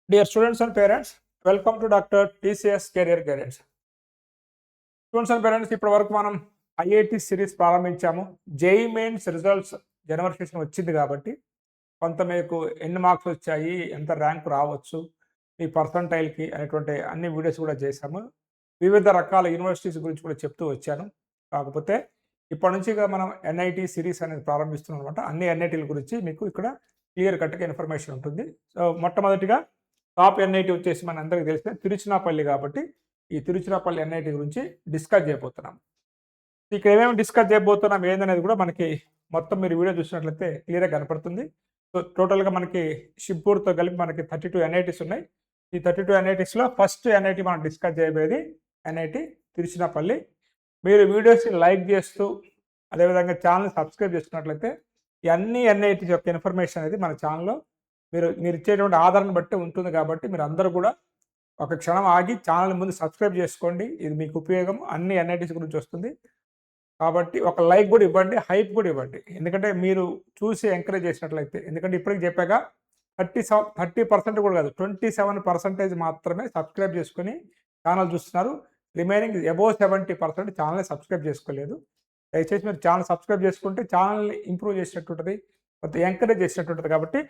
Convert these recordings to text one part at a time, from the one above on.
Dear students and parents, welcome to Dr. TCS Career Guidance. Students and parents ఇప్పటి వరకు మనం IIT series ప్రారంభించాము. JEE mains results జనవరి session వచ్చింది కాబట్టి కొంత మీకు ఎన్ని మార్క్స్ వచ్చాయి, ఎంత ర్యాంక్ రావచ్చు, మీ పర్సంటైల్కి అనేటువంటి అన్ని వీడియోస్ కూడా చేశాము. వివిధ రకాల యూనివర్సిటీస్ గురించి కూడా చెప్తూ వచ్చాను. కాకపోతే ఇప్పటి నుంచి మనం ఎన్ఐటి సిరీస్ అనేది ప్రారంభిస్తున్నాం అనమాట. అన్ని ఎన్ఐటీల గురించి మీకు ఇక్కడ క్లియర్ కట్గా ఇన్ఫర్మేషన్ ఉంటుంది. సో మొట్టమొదటిగా టాప్ ఎన్ఐటి వచ్చేసి మన అందరికీ తెలిసిన తిరుచినాపల్లి కాబట్టి ఈ తిరుచినాపల్లి ఎన్ఐటి గురించి డిస్కస్ చేయబోతున్నాం. ఇక్కడ ఏమేమి డిస్కస్ చేయబోతున్నాం ఏందనేది కూడా మనకి మొత్తం మీరు వీడియో చూసినట్లయితే క్లియర్గా కనపడుతుంది. సో టోటల్గా మనకి షిప్పూర్తో కలిపి మనకి 32 ఎన్ఐటీస్ ఉన్నాయి. ఈ 32 ఎన్ఐటీస్లో ఫస్ట్ ఎన్ఐటి మనం డిస్కస్ చేయబోయేది ఎన్ఐటి తిరుచినాపల్లి. మీరు వీడియోస్ని లైక్ చేస్తూ అదేవిధంగా ఛానల్ సబ్స్క్రైబ్ చేసుకున్నట్లయితే ఈ అన్ని ఎన్ఐటీస్ యొక్క ఇన్ఫర్మేషన్ అనేది మన ఛానల్లో మీరు ఇచ్చేటువంటి ఆధారాన్ని బట్టి ఉంటుంది. కాబట్టి మీరు అందరూ కూడా ఒక క్షణం ఆగి ఛానల్ ముందు సబ్స్క్రైబ్ చేసుకోండి. ఇది మీకు ఉపయోగం, అన్ని ఎన్ఐటీస్ గురించి వస్తుంది. కాబట్టి ఒక లైక్ కూడా ఇవ్వండి, హైప్ కూడా ఇవ్వండి. ఎందుకంటే మీరు చూసి ఎంకరేజ్ చేసినట్లయితే, ఎందుకంటే ఇప్పటికి చెప్పాక 30% కూడా కాదు, 27% మాత్రమే సబ్స్క్రైబ్ చేసుకుని ఛానల్ చూస్తున్నారు. రిమైనింగ్ అబోవ్ 70% ఛానల్ని సబ్స్క్రైబ్ చేసుకోలేదు. దయచేసి మీరు ఛానల్ సబ్స్క్రైబ్ చేసుకుంటే ఛానల్ని ఇంప్రూవ్ చేసినట్టు ఉంటుంది, కొంత ఎంకరేజ్ చేసినట్టు ఉంటుంది. కాబట్టి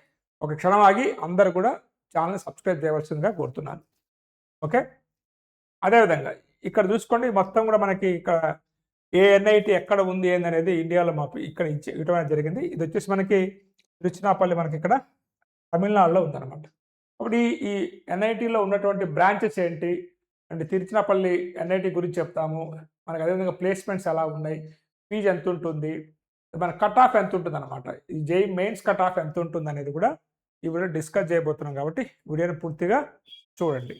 ఒక క్షణం ఆగి అందరూ కూడా ఛానల్ని సబ్స్క్రైబ్ చేయవలసిందిగా కోరుతున్నాను. ఓకే, అదేవిధంగా ఇక్కడ చూసుకోండి, మొత్తం కూడా మనకి ఇక్కడ ఏ ఎన్ఐటి ఎక్కడ ఉంది ఏందనేది ఇండియాలో మాకు ఇక్కడ ఇవ్వడం జరిగింది. ఇది వచ్చేసి మనకి తిరుచినాపల్లి మనకి ఇక్కడ తమిళనాడులో ఉందన్నమాట. కాబట్టి ఈ ఎన్ఐటిలో ఉన్నటువంటి బ్రాంచెస్ ఏంటి అంటే తిరుచినాపల్లి ఎన్ఐటి గురించి చెప్తాము. మనకి అదేవిధంగా ప్లేస్మెంట్స్ ఎలా ఉన్నాయి, ఫీజు ఎంత ఉంటుంది, మన కట్ ఆఫ్ ఎంత ఉంటుంది అనమాట, ఈ జేఈ మెయిన్స్ కట్ ఆఫ్ ఎంత ఉంటుంది అనేది కూడా ఈ వీడియో డిస్కస్ చేయబోతున్నాం. కాబట్టి వీడియోని పూర్తిగా చూడండి.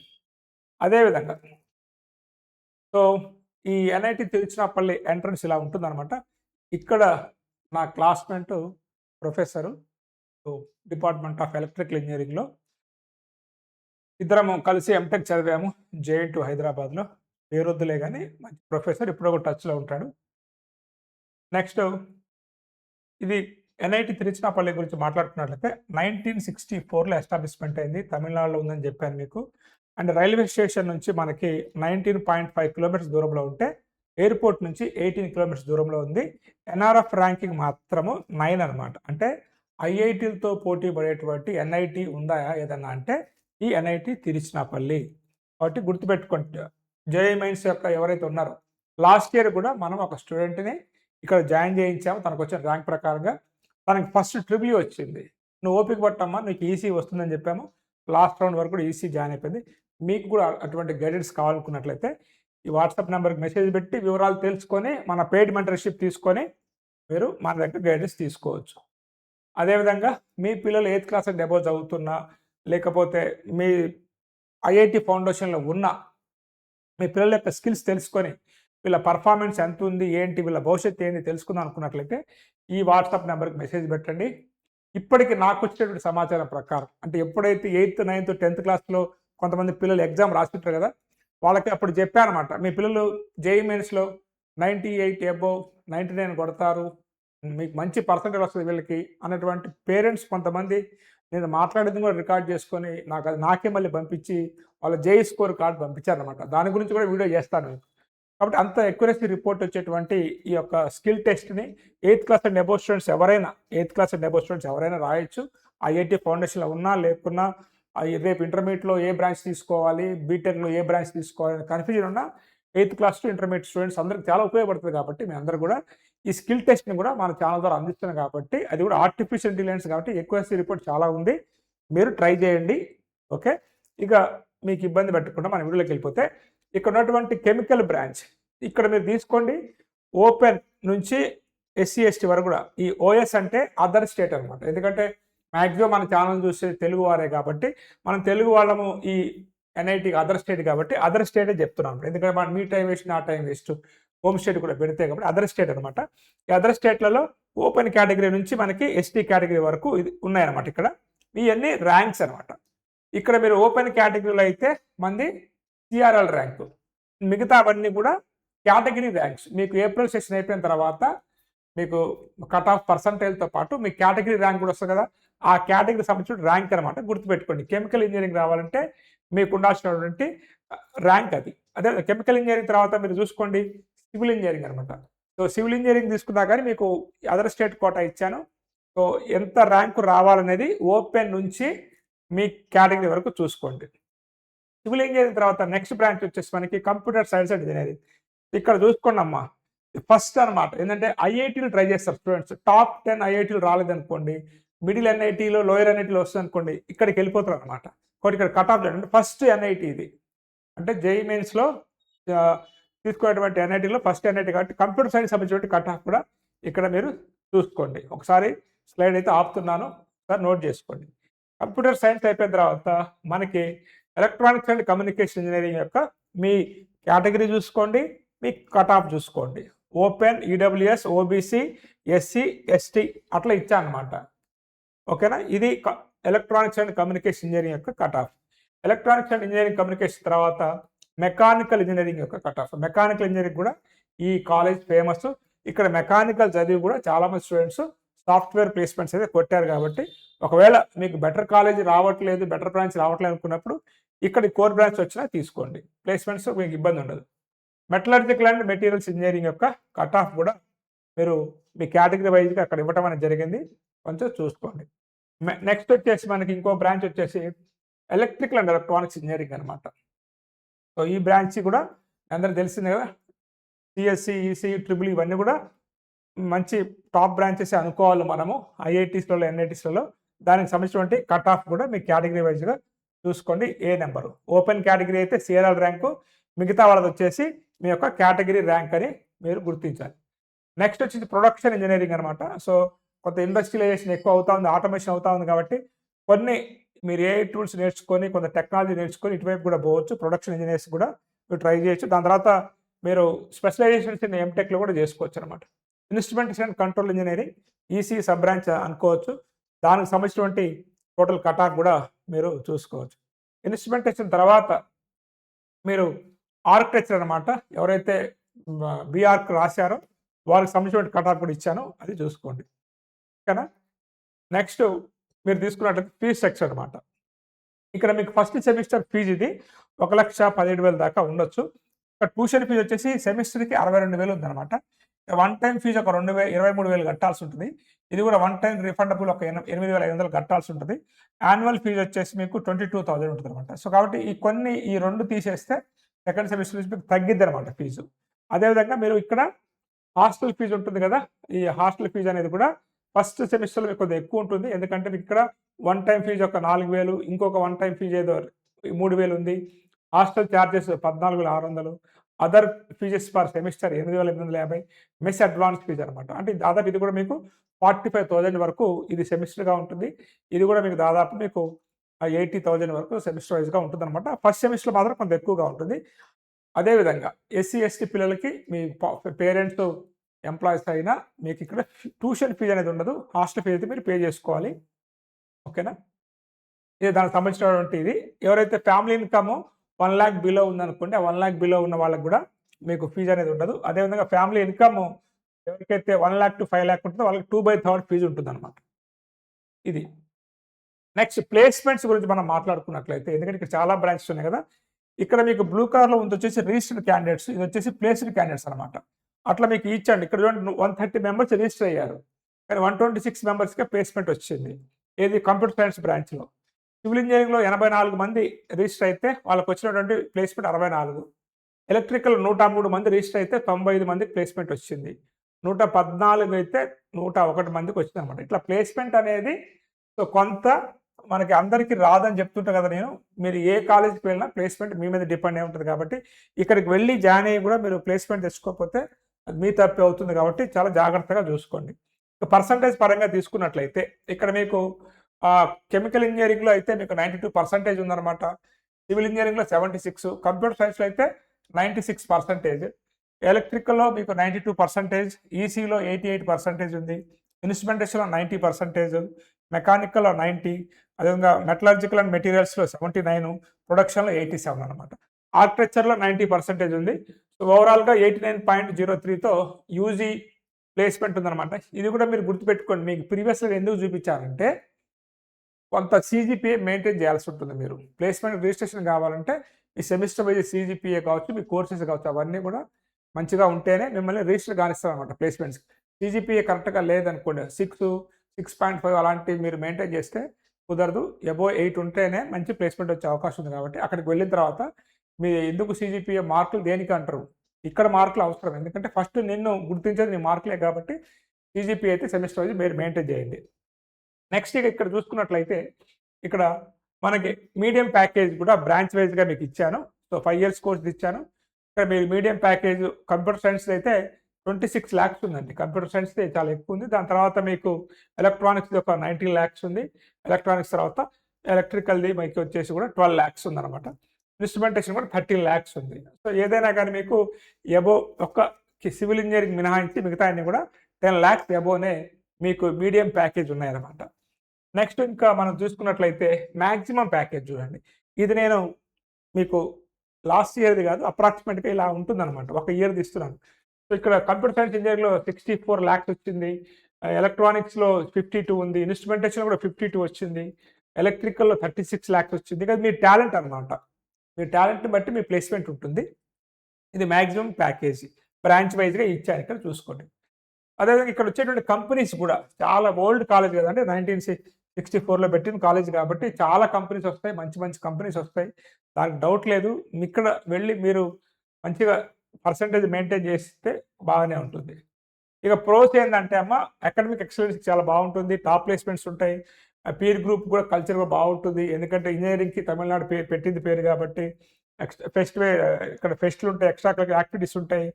అదేవిధంగా సో ఈ ఎన్ఐటి తిరుచినాపల్లి ఎంట్రన్స్ ఇలా ఉంటుందన్నమాట. ఇక్కడ నా classmate professor department of electrical ఇంజనీరింగ్లో ఇద్దరము కలిసి ఎంటెక్ చదివాము జేఎన్‌టీయూ హైదరాబాద్లో. పేరొద్దులే కానీ మంచి ప్రొఫెసర్, ఇప్పుడు ఒక టచ్లో ఉంటాడు. నెక్స్ట్ ఇది ఎన్ఐటి తిరుచినాపల్లి గురించి మాట్లాడుకున్నట్లయితే 1964లో ఎస్టాబ్లిష్మెంట్ అయింది. తమిళనాడులో ఉందని చెప్పాను మీకు. అండ్ రైల్వే స్టేషన్ నుంచి మనకి 19.5 కిలోమీటర్స్ దూరంలో ఉంటే ఎయిర్పోర్ట్ నుంచి 18 కిలోమీటర్స్ దూరంలో ఉంది. ఎన్ఆర్ఎఫ్ ర్యాంకింగ్ మాత్రము 9 అనమాట. అంటే ఐఐటీలతో పోటీ పడేటువంటి ఎన్ఐటి ఉందా ఏదన్నా అంటే ఈ ఎన్ఐటి తిరుచినాపల్లి. కాబట్టి గుర్తుపెట్టుకుంటే జేఈ మెయిన్స్ యొక్క ఎవరైతే ఉన్నారో లాస్ట్ ఇయర్ కూడా మనం ఒక స్టూడెంట్ని ఇక్కడ జాయిన్ చేయించాము. తనకు వచ్చిన ర్యాంక్ ప్రకారంగా తనకి ఫస్ట్ ట్రిపుల్ వచ్చింది. నువ్వు ఓపిక పట్టమ్మా, నీకు ఈసీ వస్తుందని చెప్పాము. లాస్ట్ రౌండ్ వరకు కూడా ఈసీ జాయిన్ అయిపోయింది. మీకు కూడా అటువంటి గైడెన్స్ కావాలనుకున్నట్లయితే ఈ వాట్సాప్ నెంబర్కి మెసేజ్ పెట్టి వివరాలు తెలుసుకొని మన పెయిడ్ మెంటర్షిప్ తీసుకొని మీరు మన దగ్గర గైడెన్స్ తీసుకోవచ్చు. అదేవిధంగా మీ పిల్లలు 8th క్లాస్ అండ్ అబోవ్ చదువుతున్నా, లేకపోతే మీ ఐఐటి ఫౌండేషన్లో ఉన్న మీ పిల్లల యొక్క స్కిల్స్ తెలుసుకొని వీళ్ళ పర్ఫార్మెన్స్ ఎంత ఉంది, ఏంటి, వీళ్ళ భవిష్యత్తు ఏంటి తెలుసుకుందాం అనుకున్నట్లయితే ఈ వాట్సాప్ నెంబర్కి మెసేజ్ పెట్టండి. ఇప్పటికి నాకు వచ్చేటువంటి సమాచారం ప్రకారం అంటే ఎప్పుడైతే 8th, 9th, 10th క్లాస్లో కొంతమంది పిల్లలు ఎగ్జామ్ రాసిపెట్టారు కదా, వాళ్ళకి అప్పుడు చెప్పానమాట, మీ పిల్లలు జేఈ మెయిన్స్లో 98 అబోవ్ 99 కొడతారు, మీకు మంచి పర్సంటేజ్ వస్తుంది వీళ్ళకి అన్నటువంటి పేరెంట్స్ కొంతమంది నేను మాట్లాడేది కూడా రికార్డ్ చేసుకొని నాకే మళ్ళీ పంపించి వాళ్ళ జేఈ స్కోర్ కార్డు పంపించారనమాట. దాని గురించి కూడా వీడియో చేస్తాను. కాబట్టి అంత ఎక్యురసీ రిపోర్ట్ వచ్చేటువంటి ఈ యొక్క స్కిల్ టెస్ట్ని 8th class and above students ఎవరైనా రాయొచ్చు. ఐఐటి ఫౌండేషన్లో ఉన్నా లేకున్నా, రేపు ఇంటర్మీడియట్లో ఏ బ్రాంచ్ తీసుకోవాలి, బీటెక్లో ఏ బ్రాంచ్ తీసుకోవాలి కన్ఫ్యూజన్ ఉన్నా 8th class to intermediate students అందరికి చాలా ఉపయోగపడుతుంది. కాబట్టి మీ అందరూ కూడా ఈ స్కిల్ టెస్ట్ని కూడా మన ఛానల్ ద్వారా అందిస్తున్నాం. కాబట్టి అది కూడా ఆర్టిఫిషియల్ ఇంటెలిజెన్స్ కాబట్టి ఎక్యురసీ రిపోర్ట్ చాలా ఉంది, మీరు ట్రై చేయండి. ఓకే, ఇక మీకు ఇబ్బంది పెట్టకుండా మన వీడియోలోకి వెళ్ళిపోతే ఇక్కడ ఉన్నటువంటి కెమికల్ బ్రాంచ్ ఇక్కడ మీరు తీసుకోండి. ఓపెన్ నుంచి ఎస్సీ ఎస్టీ వరకు కూడా ఈ ఓఎస్ అంటే అదర్ స్టేట్ అనమాట. ఎందుకంటే మ్యాక్సిమం మన ఛానల్ చూసే తెలుగు వారే కాబట్టి మనం తెలుగు వాళ్ళము ఈ ఎన్ఐటి అదర్ స్టేట్ కాబట్టి అదర్ స్టేటే చెప్తున్నాం. ఎందుకంటే మన మీ టైం వేస్ట్ నా టైం వేస్ట్, హోమ్ స్టేట్ కూడా పెడితే కాబట్టి అదర్ స్టేట్ అనమాట. ఈ అదర్ స్టేట్లలో ఓపెన్ కేటగిరీ నుంచి మనకి ఎస్టీ కేటగిరీ వరకు ఇది ఉన్నాయన్నమాట. ఇక్కడ ఇవన్నీ ర్యాంక్స్ అనమాట. ఇక్కడ మీరు ఓపెన్ కేటగిరీలో అయితే మంది సిఆర్ఎల్ ర్యాంకు, మిగతా అవన్నీ కూడా కేటగిరీ ర్యాంక్స్. మీకు ఏప్రిల్ సెషన్ అయిపోయిన తర్వాత మీకు కట్ ఆఫ్ పర్సంటేజ్తో పాటు మీ కేటగిరీ ర్యాంక్ కూడా వస్తుంది కదా, ఆ కేటగిరీకి సంబంధించిన ర్యాంక్ అనమాట. గుర్తుపెట్టుకోండి. కెమికల్ ఇంజినీరింగ్ రావాలంటే మీకు ఉండాల్సినటువంటి ర్యాంక్ అది. అదే కెమికల్ ఇంజినీరింగ్ తర్వాత మీరు చూసుకోండి సివిల్ ఇంజినీరింగ్ అనమాట. సో, సివిల్ ఇంజినీరింగ్ తీసుకున్నా కానీ మీకు అదర్ స్టేట్ కోటా ఇచ్చాను. సో, ఎంత ర్యాంకు రావాలనేది ఓపెన్ నుంచి మీ కేటగిరీ వరకు చూసుకోండి. సివిల్ ఇంజినీరింగ్ తర్వాత నెక్స్ట్ బ్రాంచ్ వచ్చేసి మనకి కంప్యూటర్ సైన్స్ అండ్ ఇంజినీరింగ్. ఇక్కడ చూసుకోండమ్మా. ఫస్ట్ అనమాట. ఏందంటే ఐఐటీలు ట్రై చేస్తారు స్టూడెంట్స్. టాప్ 10 ఐఐటీలు రాలేదనుకోండి, మిడిల్ ఎన్ఐటీలో, లోయర్ ఎన్ఐటీలో వస్తుందనుకోండి, ఇక్కడికెళ్ళిపోతారనమాట. కాబట్టి ఇక్కడ కట్ ఆఫ్ అంటే ఫస్ట్ ఎన్ఐటీ ఇది. అంటే జేఈఈ మెయిన్స్‌లో తీసుకునేటువంటి ఎన్ఐటీలో ఫస్ట్ ఎన్ఐటీ కాబట్టి కంప్యూటర్ సైన్స్ సంబంధించినటువంటి కట్ ఆఫ్ కూడా ఇక్కడ మీరు చూసుకోండి. ఒకసారి స్లైడ్ అయితే ఆపుతున్నాను. ఒకసారి నోట్ చేసుకోండి. కంప్యూటర్ సైన్స్ అయిపోయిన తర్వాత మనకి ఎలక్ట్రానిక్స్ అండ్ కమ్యూనికేషన్ ఇంజినీరింగ్ యొక్క మీ కేటగిరీ చూసుకోండి, మీ కట్ ఆఫ్ చూసుకోండి. Open, EWS, OBC, SC, ST అట్లా ఇచ్చానమాట. ఓకేనా? ఇది ఎలక్ట్రానిక్స్ అండ్ కమ్యూనికేషన్ ఇంజినీరింగ్ యొక్క cut off. Electronics and engineering communication తర్వాత మెకానికల్ ఇంజినీరింగ్ యొక్క కట్ ఆఫ్. మెకానికల్ ఇంజినీరింగ్ కూడా ఈ కాలేజ్ ఫేమస్. ఇక్కడ మెకానికల్ చదివి కూడా చాలామంది స్టూడెంట్స్ సాఫ్ట్వేర్ ప్లేస్మెంట్స్ అయితే కొట్టారు కాబట్టి ఒకవేళ మీకు బెటర్ కాలేజ్ రావట్లేదు, బెటర్ బ్రాంచ్ రావట్లేదు అనుకున్నప్పుడు ఇక్కడ కోర్ బ్రాంచ్ వచ్చినా తీసుకోండి. ప్లేస్మెంట్స్ మీకు ఇబ్బంది ఉండదు. మెటలర్జికల్ అండ్ మెటీరియల్స్ ఇంజినీరింగ్ యొక్క కట్ ఆఫ్ కూడా మీరు మీ కేటగిరీ వైజ్గా అక్కడ ఇవ్వటం అనేది జరిగింది. కొంచెం చూసుకోండి. నెక్స్ట్ వచ్చేసి మనకి ఇంకో బ్రాంచ్ వచ్చేసి ఎలక్ట్రికల్ అండ్ ఎలక్ట్రానిక్స్ ఇంజనీరింగ్ అనమాట. సో ఈ బ్రాంచ్ కూడా అందరికి తెలిసిందే కదా. సిఎస్సి, ఈసీ, ట్రిపుల్ ఇవన్నీ కూడా మంచి టాప్ బ్రాంచెస్ అనుకోవాలి మనము ఐఐటీస్లలో, ఎన్ఐటీస్లలో. దానికి సంబంధించినటువంటి కట్ ఆఫ్ కూడా మీ కేటగిరీ వైజ్గా చూసుకోండి. ఏ నెంబరు ఓపెన్ కేటగిరీ అయితే సిఆర్ఎల్ ర్యాంకు, మిగతా వాళ్ళది వచ్చేసి మీ యొక్క కేటగిరీ ర్యాంక్ అని మీరు గుర్తించాలి. నెక్స్ట్ వచ్చేసి ప్రొడక్షన్ ఇంజనీరింగ్ అనమాట. సో కొంత ఇండస్ట్రియలైజేషన్ ఎక్కువ అవుతా ఉంది, ఆటోమేషన్ అవుతా ఉంది కాబట్టి కొన్ని మీరు ఏ టూల్స్ నేర్చుకొని కొంత టెక్నాలజీ నేర్చుకొని ఇటువైపు కూడా పోవచ్చు. ప్రొడక్షన్ ఇంజనీర్స్ కూడా మీరు ట్రై చేయొచ్చు. దాని తర్వాత మీరు స్పెషలైజేషన్స్ ఇన్ ఎంటెక్లో కూడా చేసుకోవచ్చు అనమాట. Instrumentation and control engineering EC sub branch అనుకోవచ్చు. దానికి సంబంధించినటువంటి టోటల్ కట్ ఆఫ్ కూడా మీరు చూసుకోవచ్చు. ఇన్స్ట్రుమెంటేషన్ తర్వాత మీరు ఆర్కిటెక్చర్ అనమాట. ఎవరైతే బీఆర్క్ రాశారో వాళ్ళకి సంబంధించిన కట్ ఆఫ్ కూడా ఇచ్చాను, అది చూసుకోండి. ఓకేనా? నెక్స్ట్ మీరు తీసుకున్నట్లయితే ఫీజ్ స్ట్రక్చర్ అనమాట. ఇక్కడ మీకు ఫస్ట్ సెమిస్టర్ ఫీజు ఇది 1,17,000 దాకా ఉండొచ్చు. ఇక్కడ ట్యూషన్ ఫీజు వచ్చేసి సెమిస్టర్కి 62,000 ఉందన్నమాట. వన్ టైం ఫీజు ఒక 23,000 కట్టాల్సి ఉంటుంది. ఇది కూడా వన్ టైం రిఫండబుల్ ఒక 8,500 కట్టాల్సి ఉంటుంది. యాన్యువల్ ఫీజు వచ్చేసి మీకు 22,000 ఉంటుంది అనమాట. సో కాబట్టి ఈ రెండు తీసేస్తే సెకండ్ సెమిస్టర్ నుంచి మీకు తగ్గిద్ది అనమాట ఫీజు. అదేవిధంగా మీరు ఇక్కడ హాస్టల్ ఫీజు ఉంటుంది కదా, ఈ హాస్టల్ ఫీజు అనేది కూడా ఫస్ట్ సెమిస్టర్లో మీకు కొద్దిగా ఎక్కువ ఉంటుంది. ఎందుకంటే మీకు ఇక్కడ వన్ టైం ఫీజు ఒక 4,000, ఇంకొక వన్ టైం ఫీజు ఏదో 3,000 ఉంది. Hostel charges 14,600, other fees per semester 8,850, mess advance fee అనమాట. అంటే దాదాపు ఇది కూడా మీకు 45,000 వరకు ఇది సెమిస్టర్గా ఉంటుంది. ఇది కూడా మీకు దాదాపు మీకు 80,000 వరకు సెమిస్టర్ వైజ్గా ఉంటుంది అనమాట. ఫస్ట్ సెమిస్టర్ మాత్రం కొంత ఎక్కువగా ఉంటుంది. అదేవిధంగా ఎస్సీ, ఎస్టీ పిల్లలకి మీ పేరెంట్స్ ఎంప్లాయీస్ అయినా మీకు ఇక్కడ ట్యూషన్ ఫీజు అనేది ఉండదు. హాస్టల్ ఫీజు అయితే మీరు పే చేసుకోవాలి. ఓకేనా? ఇది దానికి సంబంధించినటువంటి ఇది. ఎవరైతే ఫ్యామిలీ ఇన్కమ్ 1 lakh బిలో ఉందనుకోండి, ఆ 1 lakh బిలో ఉన్న వాళ్ళకి కూడా మీకు ఫీజు అనేది ఉండదు. అదేవిధంగా ఫ్యామిలీ ఇన్కమ్ ఎవరికైతే 1 lakh to 5 lakh ఉంటుందో వాళ్ళకి 2/3 ఫీజు ఉంటుంది అనమాట. ఇది నెక్స్ట్ ప్లేస్మెంట్స్ గురించి మనం మాట్లాడుకున్నట్లయితే, ఎందుకంటే ఇక్కడ చాలా బ్రాంచెస్ ఉన్నాయి కదా. ఇక్కడ మీకు బ్లూ కలర్లో ఉంది వచ్చేసి రిజిస్టర్డ్ క్యాండిడేట్స్, ఇది వచ్చేసి ప్లేస్డ్ క్యాండిడేట్స్ అనమాట. అట్లా మీకు ఇచ్చండి. ఇక్కడ చూడండి 130 మెంబర్స్ రిజిస్టర్ అయ్యారు, కానీ 126 మెంబర్స్కే ప్లేస్మెంట్ వచ్చింది. ఏది కంప్యూటర్ సైన్స్ బ్రాంచ్లో. సివిల్ ఇంజనీరింగ్లో 84 మంది రిజిస్టర్ అయితే వాళ్ళకి వచ్చినటువంటి ప్లేస్మెంట్ 64. ఎలక్ట్రికల్ 103 మంది రిజిస్టర్ అయితే 95 మందికి ప్లేస్మెంట్ వచ్చింది. 114 అయితే 101 మందికి వచ్చింది అనమాట. ఇట్లా ప్లేస్మెంట్ అనేది సో కొంత మనకి అందరికీ రాదని చెప్తుంటా కదా నేను. మీరు ఏ కాలేజీకి వెళ్ళినా ప్లేస్మెంట్ మీ మీద డిపెండ్ అయి ఉంటుంది కాబట్టి ఇక్కడికి వెళ్ళి జాయిన్ అయ్యి కూడా మీరు ప్లేస్మెంట్ తెచ్చుకోకపోతే అది మీ తప్పే అవుతుంది కాబట్టి చాలా జాగ్రత్తగా చూసుకోండి. పర్సంటేజ్ పరంగా తీసుకున్నట్లయితే ఇక్కడ మీకు కెమికల్ ఇంజనీరింగ్లో అయితే మీకు 92% ఉందన్నమాట. సివిల్ ఇంజనీరింగ్లో 76, కంప్యూటర్ సైన్స్లో అయితే 96%, ఎలక్ట్రికల్లో మీకు 92%, ఈసీలో 88% ఉంది, ఇన్స్ట్రుమెంటేషన్లో 90%, మెకానికల్లో 90, అదేవిధంగా మెటలర్జికల్ అండ్ మెటీరియల్స్లో 79, ప్రొడక్షన్లో 87 అనమాట. ఆర్కిటెక్చర్లో 90% ఉంది. సో ఓవరాల్గా 89.03తో యూజీ ప్లేస్మెంట్ ఉందన్నమాట. ఇది కూడా మీరు గుర్తుపెట్టుకోండి. మీకు ప్రీవియస్గా ఎందుకు చూపించారంటే కొంత సీజీపీఏ మెయింటైన్ చేయాల్సి ఉంటుంది మీరు. ప్లేస్‌మెంట్ రిజిస్ట్రేషన్ కావాలంటే మీ సెమిస్టర్ వైస్ సీజీపీఏ కావచ్చు, మీ కోర్సెస్ కావచ్చు అవన్నీ కూడా మంచిగా ఉంటేనే మిమ్మల్ని రిజిస్టర్ కానిస్తారనమాట ప్లేస్‌మెంట్స్‌కి. సీజీపీఏ కరెక్ట్‌గా లేదనుకోండి 6, 6.5 అలాంటివి మీరు మెయింటైన్ చేస్తే కుదరదు. అబోవ్ 8 ఉంటేనే మంచి ప్లేస్‌మెంట్ వచ్చే అవకాశం ఉంది కాబట్టి అక్కడికి వెళ్ళిన తర్వాత మీ ఎందుకు సీజీపీఏ మార్కులు దేనికి అంటారు. ఇక్కడ మార్కులు అవసరం. ఎందుకంటే ఫస్ట్ నిన్ను గుర్తించేది నీ మార్కులే కాబట్టి సీజీపీఏ అయితే సెమిస్టర్ వైస్ మీరు మెయింటైన్ చేయండి. నెక్స్ట్ ఇక్కడ చూసుకున్నట్లయితే ఇక్కడ మనకి మీడియం ప్యాకేజ్ కూడా బ్రాంచ్ వైజ్‌గా మీకు ఇచ్చాను. సో 5 ఇయర్స్ కోర్స్ ఇచ్చాను. ఇక్కడ మీరు మీడియం ప్యాకేజ్ కంప్యూటర్ సైన్స్ అయితే 26 లాక్స్ ఉందండి. కంప్యూటర్ సైన్స్‌ది చాలా ఎక్కువ ఉంది. దాని తర్వాత మీకు ఎలక్ట్రానిక్స్‌ది ఒక 19 లాక్స్ ఉంది. ఎలక్ట్రానిక్స్ తర్వాత ఎలక్ట్రికల్‌ది మీకు వచ్చేసి కూడా 12 లాక్స్ ఉందన్నమాట. ఇన్స్ట్రుమెంటేషన్ కూడా 13 లాక్స్ ఉంది. సో ఏదైనా కానీ మీకు అబోవ్ ఒక్క సివిల్ ఇంజినీరింగ్ మినహాయించి మిగతా అన్ని కూడా 10 లాక్స్ అబోవ్‌నే మీకు మీడియం ప్యాకేజ్ ఉన్నాయన్నమాట. నెక్స్ట్ ఇంకా మనం చూసుకున్నట్లయితే మాక్సిమం ప్యాకేజ్ చూడండి. ఇది నేను మీకు లాస్ట్ ఇయర్‌ది కాదు అప్రాక్సిమేట్‌గా ఇలా ఉంటుందన్నమాట. ఒక ఇయర్‌ది ఇస్తున్నాను. సో ఇక్కడ కంప్యూటర్ సైన్స్ ఇంజినీరింగ్‌లో 64 లాక్స్ వచ్చింది. ఎలక్ట్రానిక్స్‌లో 52 ఉంది. ఇన్స్ట్రుమెంటేషన్‌లో కూడా 52 వచ్చింది. ఎలక్ట్రికల్‌లో 36 లాక్స్ వచ్చింది. ఇది మీ టాలెంట్ అనమాట. మీ టాలెంట్‌ని బట్టి మీ ప్లేస్‌మెంట్ ఉంటుంది. ఇది మాక్సిమం ప్యాకేజీ. బ్రాంచ్ వైస్‌గా ఇచ్చాను ఇక్కడ చూసుకోండి. అదేవిధంగా ఇక్కడ వచ్చేటువంటి కంపెనీస్ కూడా చాలా ఓల్డ్ కాలేజ్ కదండి. 1964లో పెట్టిన కాలేజ్ కాబట్టి చాలా కంపెనీస్ వస్తాయి. మంచి మంచి కంపెనీస్ వస్తాయి. దానికి డౌట్ లేదు. ఇక్కడ వెళ్ళి మీరు మంచిగా పర్సెంటేజ్ మెయింటైన్ చేస్తే బాగానే ఉంటుంది. ఇక ప్రోస్ ఏందంటే అమ్మ అకాడమిక్ ఎక్సలెన్స్ చాలా బాగుంటుంది. టాప్ ప్లేస్‌మెంట్స్ ఉంటాయి. పీర్ గ్రూప్ కూడా కల్చర్ కూడా బాగుంటుంది. ఎందుకంటే ఇంజినీరింగ్‌కి తమిళనాడు పేరు పెట్టింది పేరు కాబట్టి ఇక్కడ ఫెస్ట్‌లు ఉంటాయి. ఎక్స్ట్రా కరిక్యులర్ యాక్టివిటీస్ ఉంటాయి.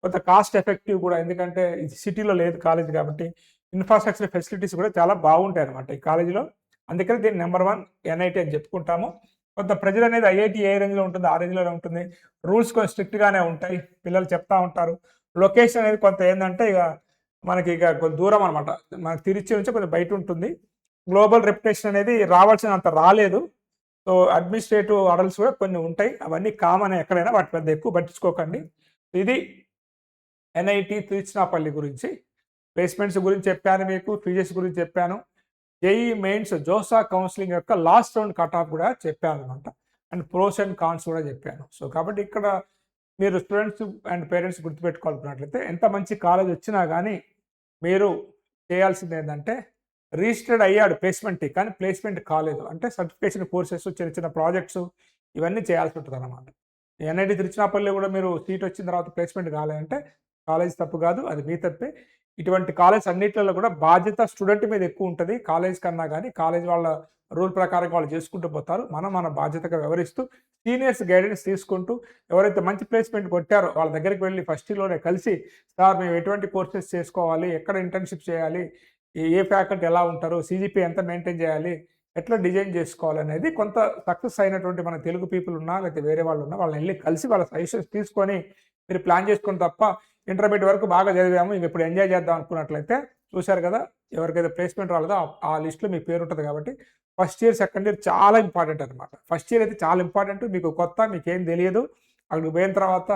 కొంత కాస్ట్ ఎఫెక్టివ్ కూడా ఎందుకంటే ఇది సిటీలో లేదు కాలేజ్ కాబట్టి ఇన్‌ఫ్రాస్ట్రక్చర్ ఫెసిలిటీస్ కూడా చాలా బాగుంటాయి అన్నమాట ఈ కాలేజీలో. అందుకని దీన్ని నంబర్ 1 ఎన్ఐటీ అని చెప్పుకుంటాము. కొంత ప్రెజర్ అనేది ఐఐటీ ఏ రేంజ్‌లో ఉంటుందో ఆ రేంజ్‌లోనే ఉంటుంది. రూల్స్ కొంచెం స్ట్రిక్ట్‌గానే ఉంటాయి. పిల్లలు చెప్తా ఉంటారు. లొకేషన్ అనేది కొంత ఏందంటే మనకి కొంచెం దూరం అనమాట. మనకి తిరుచి నుంచి కొంచెం బయట ఉంటుంది. గ్లోబల్ రెప్యుటేషన్ అనేది రావాల్సినంత రాలేదు. సో అడ్మినిస్ట్రేటివ్ అడల్స్ కూడా కొన్ని ఉంటాయి. అవన్నీ కామనే ఎక్కడైనా వాటి పెద్ద ఎక్కువ పట్టించుకోకండి. ఇది ఎన్ఐటీ తిరుచినాపల్లి గురించి. ప్లేస్‌మెంట్స్ గురించి చెప్పాను మీకు. ఫీజెస్ గురించి చెప్పాను. జేఈఈ మెయిన్స్ జోసా కౌన్సిలింగ్ యొక్క లాస్ట్ రౌండ్ కట్ ఆఫ్ కూడా చెప్పానన్నమాట. అండ్ ప్రోస్ అండ్ కాన్స్ కూడా చెప్పాను. సో కాబట్టి ఇక్కడ మీరు స్టూడెంట్స్ అండ్ పేరెంట్స్ గుర్తుపెట్టుకోవాలనుకున్నట్లయితే ఎంత మంచి కాలేజ్ వచ్చినా కానీ మీరు చేయాల్సింది ఏంటంటే రిజిస్టర్డ్ అయ్యాడు ప్లేస్‌మెంట్‌కి కానీ ప్లేస్‌మెంట్ కాలేదు. అంటే సర్టిఫికేషన్ కోర్సెస్ చిన్న చిన్న ప్రాజెక్ట్స్ ఇవన్నీ చేయాల్సి ఉంటుందన్నమాట. ఎన్ఐటీ తిరుచినాపల్లి కూడా మీరు సీట్ వచ్చిన తర్వాత ప్లేస్‌మెంట్ కాలేదంటే కాలేజ్ తప్పు కాదు. అది మీ తప్పే. ఇటువంటి కాలేజ్ అన్నిట్లలో కూడా బాధ్యత స్టూడెంట్ మీద ఎక్కువ ఉంటుంది. కాలేజ్ కన్నా కానీ కాలేజ్ వాళ్ళ రూల్ ప్రకారంగా వాళ్ళు చేసుకుంటూ పోతారు. మనం మన బాధ్యతగా వ్యవహరిస్తూ సీనియర్స్ గైడెన్స్ తీసుకుంటూ ఎవరైతే మంచి ప్లేస్‌మెంట్ కొట్టారో వాళ్ళ దగ్గరికి వెళ్ళి ఫస్ట్ ఇయర్‌లోనే కలిసి సార్ మేము ఎటువంటి కోర్సెస్ చేసుకోవాలి, ఎక్కడ ఇంటర్న్‌షిప్ చేయాలి, ఏ ఫ్యాకల్టీ ఎలా ఉంటారు, సీజీపీ ఎంత మెయింటైన్ చేయాలి, ఎట్లా డిజైన్ చేసుకోవాలనేది కొంత సక్సెస్ అయినటువంటి మన తెలుగు పీపుల్ ఉన్నా లేకపోతే వేరే వాళ్ళు ఉన్నా వాళ్ళని వెళ్ళి కలిసి వాళ్ళ సజెషన్స్ తీసుకొని మీరు ప్లాన్ చేసుకొని తప్ప ఇంటర్మీడియట్ వరకు బాగా చదివాము ఇంక ఇప్పుడు ఎంజాయ్ చేద్దాం అనుకున్నట్లయితే చూశారు కదా ఎవరికైతే ప్లేస్‌మెంట్ రాలేదో ఆ లిస్ట్‌లో మీ పేరు ఉంటుంది కాబట్టి ఫస్ట్ ఇయర్, సెకండ్ ఇయర్ చాలా ఇంపార్టెంట్ అనమాట. ఫస్ట్ ఇయర్ అయితే చాలా ఇంపార్టెంట్. మీకు కొత్త మీకేం తెలియదు. అక్కడికి పోయిన తర్వాత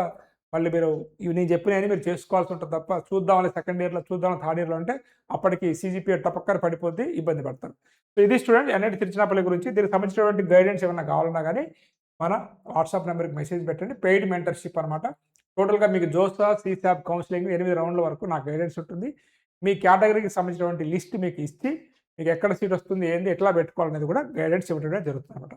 మళ్ళీ మీరు నేను చెప్పినవన్నీ మీరు చేసుకోవాల్సి ఉంటుంది తప్ప చూద్దామని సెకండ్ ఇయర్‌లో చూద్దామని థర్డ్ ఇయర్‌లో అంటే అప్పటికి సీజీపీఏ టపక్కన పడిపోద్ది, ఇబ్బంది పడతారు. సో ఇది స్టూడెంట్ ఎన్ఐటీ తిరుచినాపల్లి గురించి. దీనికి సంబంధించినటువంటి గైడెన్స్ ఏమన్నా కావాలన్నా కానీ మన వాట్సాప్ నెంబర్‌కి మెసేజ్ పెట్టండి. పెయిడ్ మెంటర్‌షిప్ అనమాట. టోటల్‌గా మీకు జోసా, సీసాప్ కౌన్సిలింగ్ 8 రౌండ్ల వరకు నాకు గైడెన్స్ ఉంటుంది. మీ కేటగిరీకి సంబంధించినటువంటి లిస్ట్ మీకు ఇచ్చి మీకు ఎక్కడ సీట్ వస్తుంది, ఏంది, ఎట్లా పెట్టుకోవాలనేది కూడా గైడెన్స్ ఇవ్వడమే జరుగుతుందన్నమాట.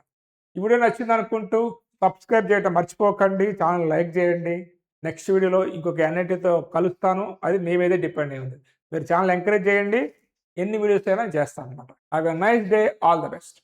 ఈ వీడియో నచ్చిందనుకుంటూ సబ్స్క్రైబ్ చేయడం మర్చిపోకండి. ఛానల్ లైక్ చేయండి. నెక్స్ట్ వీడియోలో ఇంకొక ఎన్ఐటీతో కలుస్తాను. అది మీ మీదే డిపెండ్ అయి ఉంది. మీరు ఛానల్ ఎంకరేజ్ చేయండి. ఎన్ని వీడియోస్ అయినా చేస్తాను అనమాట. Have a nice day. All the best.